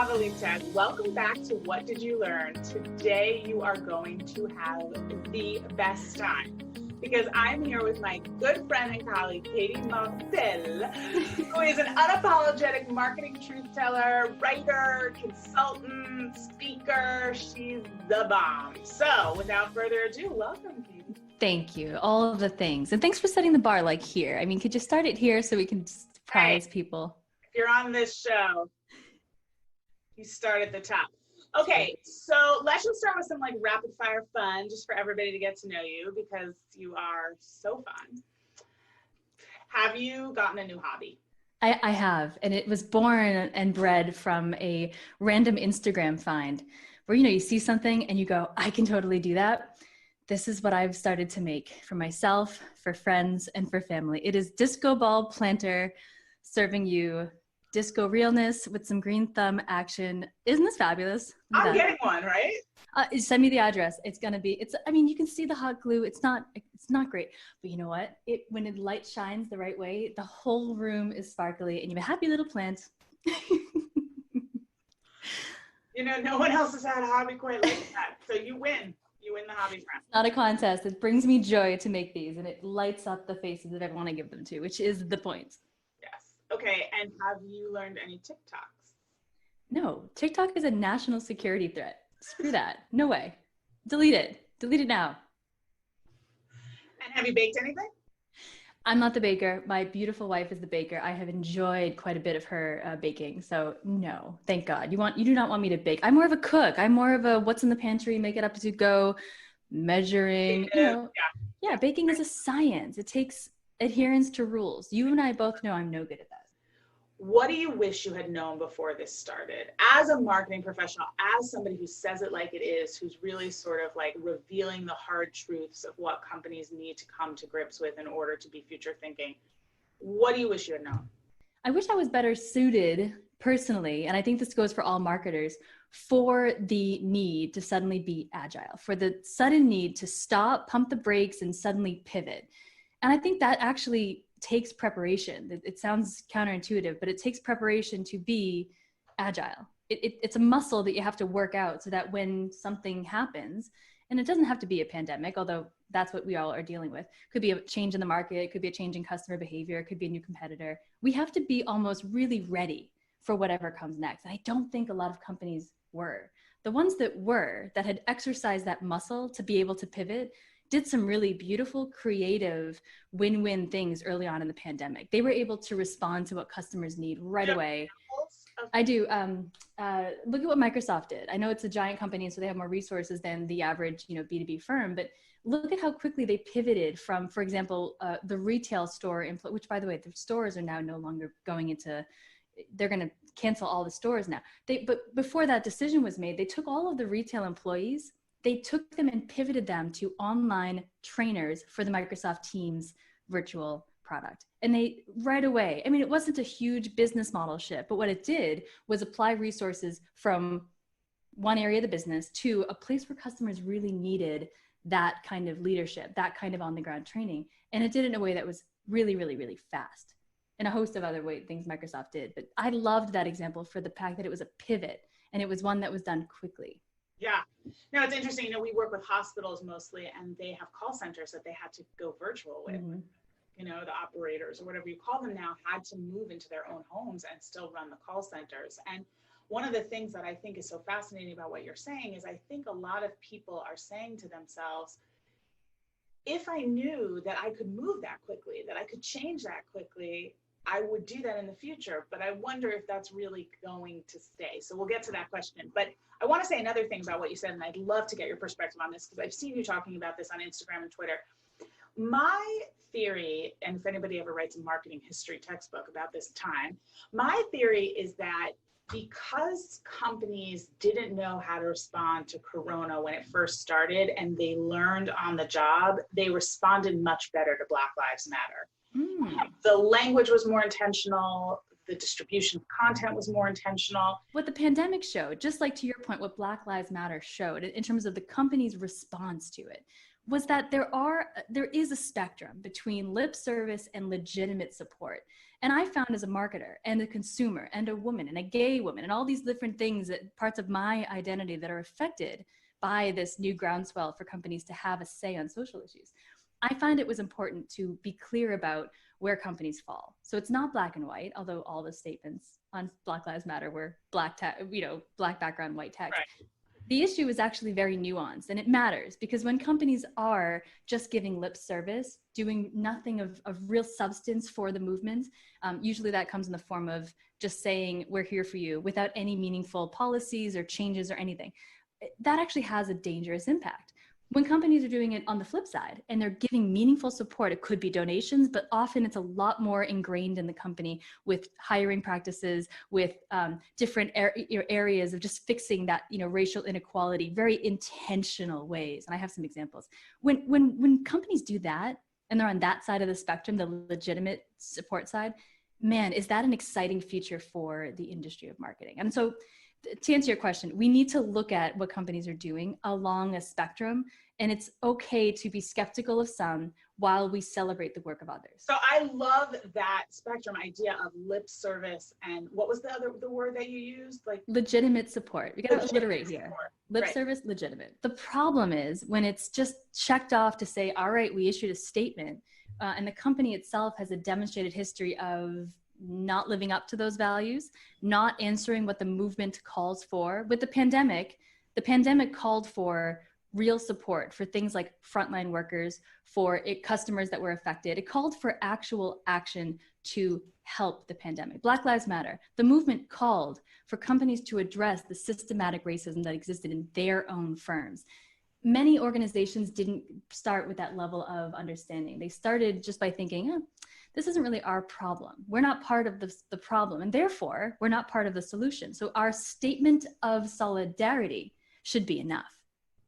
Ahava. Welcome back to What Did You Learn? Today you are going to have the best time because I'm here with my good friend and colleague, Katie Martell, who is an unapologetic marketing truth teller, writer, consultant, speaker. She's the bomb. So without further ado, welcome, Katie. Thank you. All of the things. And thanks for setting the bar like here. I mean, could you start it here so we can surprise people? If you're on this show, you start at the top. Okay, so let's just start with some like rapid fire fun just for everybody to get to know you because you are so fun. Have you gotten a new hobby? I have, and it was born and bred from a random Instagram find where, you see something and you go, I can totally do that. This is what I've started to make for myself, for friends, and for family. It is disco ball planter serving you disco realness with some green thumb action. Isn't this fabulous? I'm getting one, right? Send me the address. It's going to be, you can see the hot glue. It's not great, but you know what? When the light shines the right way, the whole room is sparkly and you have a happy little plant. No one else has had a hobby quite like that. So you win. You win the hobby front. Not a contest. It brings me joy to make these and it lights up the faces of everyone I give them to, which is the point. Okay, and have you learned any TikToks? No, TikTok is a national security threat. Screw that. No way. Delete it. Delete it now. And have you baked anything? I'm not the baker. My beautiful wife is the baker. I have enjoyed quite a bit of her baking. So no, thank God. You do not want me to bake. I'm more of a cook. I'm more of a what's in the pantry, make it up as you go, measuring. Yeah, baking is a science. It takes adherence to rules. You and I both know I'm no good at that. What do you wish you had known before this started? As a marketing professional, as somebody who says it like it is, who's really sort of like revealing the hard truths of what companies need to come to grips with in order to be future thinking, what do you wish you had known? I wish I was better suited personally, and I think this goes for all marketers, for the need to suddenly be agile, for the sudden need to stop, pump the brakes, and suddenly pivot. And I think that actually takes preparation. It sounds counterintuitive, but it takes preparation to be agile. It's a muscle that you have to work out so that when something happens, and it doesn't have to be a pandemic, although that's what we all are dealing with. Could be a change in the market, could be a change in customer behavior, it could be a new competitor. We have to be almost really ready for whatever comes next. And I don't think a lot of companies were. The ones that had exercised that muscle to be able to pivot did some really beautiful, creative, win-win things early on in the pandemic. They were able to respond to what customers need right away. I do. Look at what Microsoft did. I know it's a giant company, so they have more resources than the average, B2B firm, but look at how quickly they pivoted from, for example, the retail store, which by the way, the stores are now no longer going into, they're going to cancel all the stores now. But before that decision was made, they took all of the retail employees, they took them and pivoted them to online trainers for the Microsoft Teams virtual product. And they right away, it wasn't a huge business model shift, but what it did was apply resources from one area of the business to a place where customers really needed that kind of leadership, that kind of on the ground training. And it did it in a way that was really, really, really fast. And a host of other things Microsoft did. But I loved that example for the fact that it was a pivot and it was one that was done quickly. Yeah. No, it's interesting. We work with hospitals mostly, and they have call centers that they had to go virtual with. Mm-hmm. The operators or whatever you call them now had to move into their own homes and still run the call centers. And one of the things that I think is so fascinating about what you're saying is I think a lot of people are saying to themselves, if I knew that I could move that quickly, that I could change that quickly, I would do that in the future, but I wonder if that's really going to stay. So we'll get to that question. But I want to say another thing about what you said, and I'd love to get your perspective on this because I've seen you talking about this on Instagram and Twitter. My theory, and if anybody ever writes a marketing history textbook about this time, my theory is that because companies didn't know how to respond to Corona when it first started and they learned on the job, they responded much better to Black Lives Matter. The language was more intentional. The distribution of content was more intentional. What the pandemic showed, just like to your point, what Black Lives Matter showed in terms of the company's response to it, was that there is a spectrum between lip service and legitimate support. And I found as a marketer and a consumer and a woman and a gay woman and all these different things, that parts of my identity that are affected by this new groundswell for companies to have a say on social issues, I find it was important to be clear about where companies fall. So it's not black and white, although all the statements on Black Lives Matter were black background, white text. Right. The issue is actually very nuanced, and it matters because when companies are just giving lip service, doing nothing of real substance for the movement, usually that comes in the form of just saying, we're here for you without any meaningful policies or changes or anything. That actually has a dangerous impact. When companies are doing it on the flip side and they're giving meaningful support, it could be donations, but often it's a lot more ingrained in the company with hiring practices, with different areas of just fixing that racial inequality, very intentional ways. And I have some examples. When companies do that and they're on that side of the spectrum, the legitimate support side, man, is that an exciting future for the industry of marketing? And so, to answer your question, we need to look at what companies are doing along a spectrum, and it's okay to be skeptical of some while we celebrate the work of others. So I love that spectrum idea of lip service, and what was the word that you used? Like legitimate support. We got to alliterate here. Lip service, legitimate. The problem is when it's just checked off to say, all right, we issued a statement, and the company itself has a demonstrated history of not living up to those values, not answering what the movement calls for. With the pandemic called for real support for things like frontline workers, for customers that were affected. It called for actual action to help the pandemic. Black Lives Matter. The movement called for companies to address the systematic racism that existed in their own firms. Many organizations didn't start with that level of understanding. They started just by thinking, this isn't really our problem. We're not part of the problem, and therefore we're not part of the solution. So our statement of solidarity should be enough,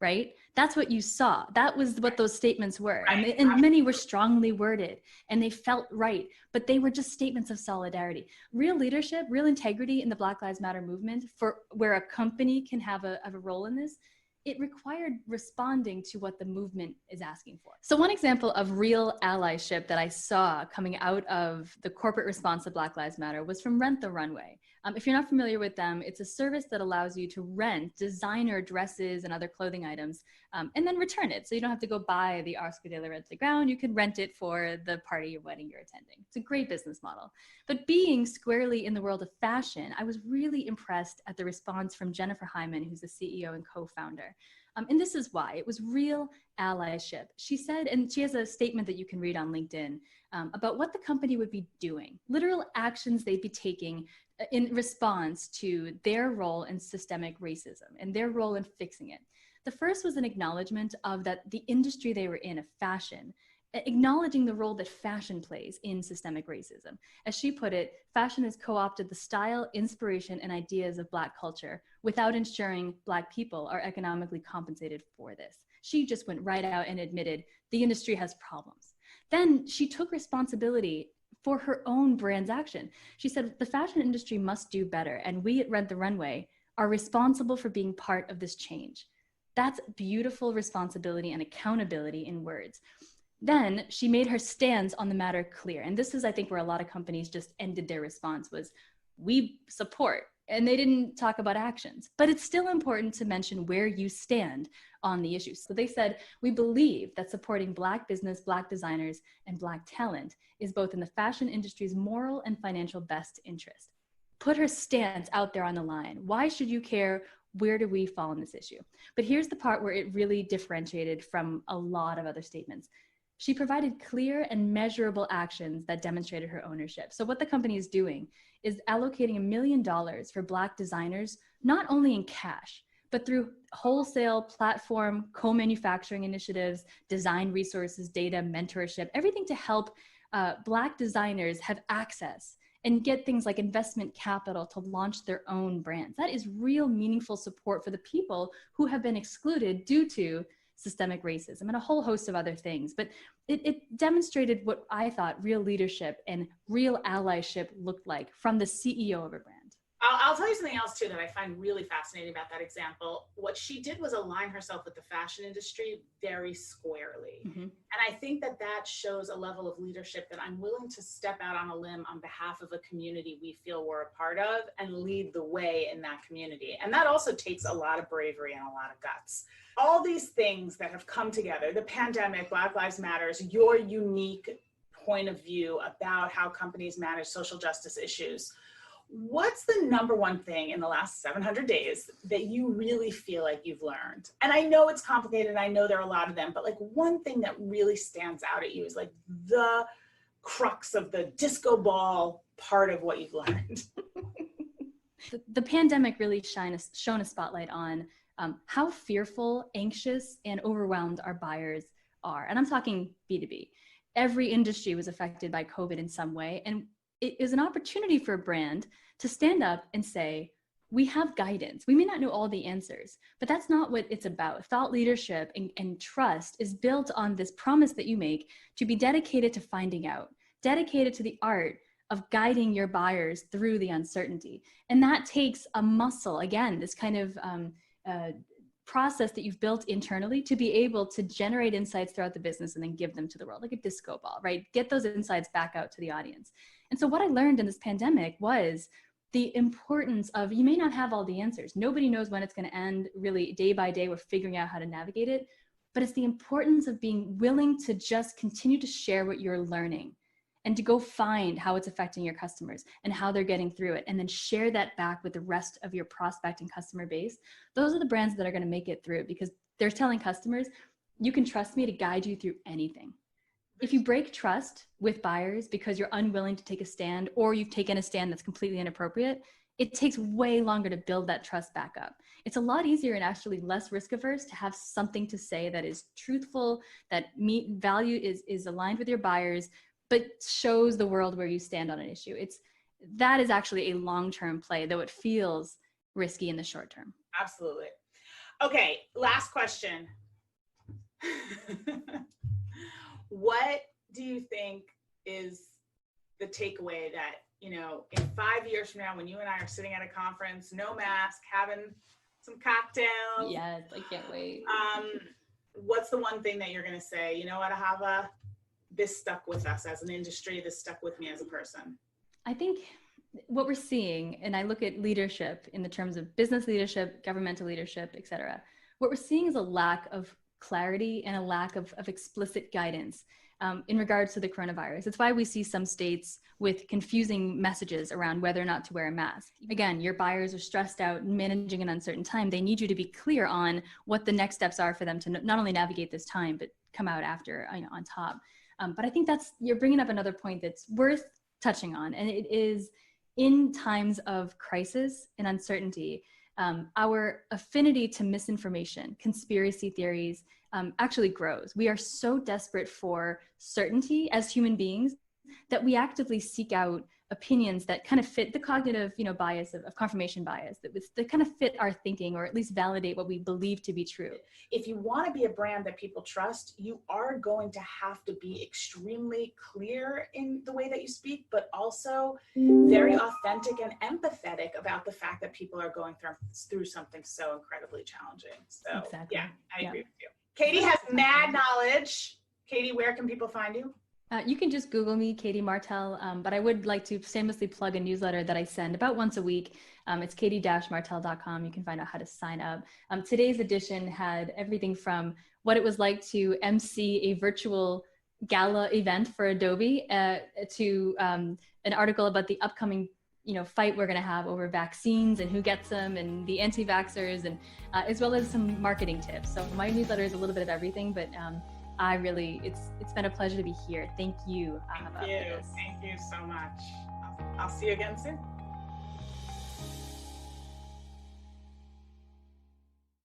right? That's what you saw. That was what those statements were. Right. And many were strongly worded and they felt right, but they were just statements of solidarity. Real leadership, real integrity in the Black Lives Matter movement, for where a company can have a role in this, it required responding to what the movement is asking for. So one example of real allyship that I saw coming out of the corporate response to Black Lives Matter was from Rent the Runway. If you're not familiar with them, it's a service that allows you to rent designer dresses and other clothing items and then return it. So you don't have to go buy the Oscar de la Renta gown. You can rent it for the party or wedding you're attending. It's a great business model. But being squarely in the world of fashion, I was really impressed at the response from Jennifer Hyman, who's the CEO and co-founder. And this is why. It was real allyship. She said, and she has a statement that you can read on LinkedIn about what the company would be doing, literal actions they'd be taking in response to their role in systemic racism and their role in fixing it. The first was an acknowledgement of that the industry they were in, of fashion, acknowledging the role that fashion plays in systemic racism. As she put it, fashion has co-opted the style, inspiration, and ideas of Black culture without ensuring Black people are economically compensated for this. She just went right out and admitted the industry has problems. Then she took responsibility for her own brand's action. She said, the fashion industry must do better, and we at Rent the Runway are responsible for being part of this change. That's beautiful responsibility and accountability in words. Then she made her stance on the matter clear. And this is, I think, where a lot of companies just ended their response was, we support, and they didn't talk about actions. But it's still important to mention where you stand on the issue. So they said, we believe that supporting Black business, Black designers, and Black talent is both in the fashion industry's moral and financial best interest. Put her stance out there on the line. Why should you care? Where do we fall on this issue? But here's the part where it really differentiated from a lot of other statements. She provided clear and measurable actions that demonstrated her ownership. So what the company is doing is allocating $1 million for Black designers, not only in cash, but through wholesale platform, co-manufacturing initiatives, design resources, data, mentorship, everything to help Black designers have access and get things like investment capital to launch their own brands. That is real meaningful support for the people who have been excluded due to systemic racism and a whole host of other things. But it demonstrated what I thought real leadership and real allyship looked like from the CEO of a brand. I'll tell you something else too that I find really fascinating about that example. What she did was align herself with the fashion industry very squarely. Mm-hmm. And I think that that shows a level of leadership that I'm willing to step out on a limb on behalf of a community we feel we're a part of and lead the way in that community. And that also takes a lot of bravery and a lot of guts. All these things that have come together, the pandemic, Black Lives Matters, your unique point of view about how companies manage social justice issues. What's the number one thing in the last 700 days that you really feel like you've learned? And I know it's complicated, and I know there are a lot of them, but like one thing that really stands out at you is like the crux of the disco ball part of what you've learned. The pandemic really shone a spotlight on how fearful, anxious, and overwhelmed our buyers are. And I'm talking B2B. Every industry was affected by COVID in some way. And it is an opportunity for a brand to stand up and say, we have guidance. We may not know all the answers, but that's not what it's about. Thought leadership and trust is built on this promise that you make to be dedicated to finding out, dedicated to the art of guiding your buyers through the uncertainty. And that takes a muscle, again, this kind of process that you've built internally to be able to generate insights throughout the business and then give them to the world, like a disco ball, right? Get those insights back out to the audience. And so what I learned in this pandemic was the importance of, you may not have all the answers. Nobody knows when it's going to end. Really, day by day, we're figuring out how to navigate it. But it's the importance of being willing to just continue to share what you're learning and to go find how it's affecting your customers and how they're getting through it, and then share that back with the rest of your prospect and customer base. Those are the brands that are going to make it through, because they're telling customers, you can trust me to guide you through anything. If you break trust with buyers because you're unwilling to take a stand, or you've taken a stand that's completely inappropriate, it takes way longer to build that trust back up. It's a lot easier and actually less risk averse to have something to say that is truthful, that value is aligned with your buyers, but shows the world where you stand on an issue. That is actually a long-term play, though it feels risky in the short term. Absolutely. Okay, last question. What do you think is the takeaway that, in 5 years from now, when you and I are sitting at a conference, no mask, having some cocktails? Yes, I can't wait. What's the one thing that you're going to say, you know what, Ahava, this stuck with us as an industry, this stuck with me as a person? I think what we're seeing, and I look at leadership in the terms of business leadership, governmental leadership, et cetera, what we're seeing is a lack of clarity and a lack of explicit guidance in regards to the coronavirus. It's why we see some states with confusing messages around whether or not to wear a mask. Again, your buyers are stressed out, managing an uncertain time. They need you to be clear on what the next steps are for them to not only navigate this time, but come out after, on top. But I think you're bringing up another point that's worth touching on, and it is, in times of crisis and uncertainty, our affinity to misinformation, conspiracy theories, actually grows. We are so desperate for certainty as human beings that we actively seek out opinions that kind of fit the cognitive, bias of confirmation bias, that kind of fit our thinking, or at least validate what we believe to be true. If you want to be a brand that people trust, you are going to have to be extremely clear in the way that you speak, but also very authentic and empathetic about the fact that people are going through something so incredibly challenging. So exactly. Yeah, I agree with you. Katie has mad knowledge. Katie, where can people find you? You can just Google me, Katie Martell, but I would like to shamelessly plug a newsletter that I send about once a week. It's katie-martell.com. You can find out how to sign up. Today's edition had everything from what it was like to MC a virtual gala event for Adobe to an article about the upcoming fight we're going to have over vaccines and who gets them, and the anti-vaxxers, and as well as some marketing tips. So my newsletter is a little bit of everything, but it's been a pleasure to be here. Thank you, Ahava. Thank you so much. I'll see you again soon.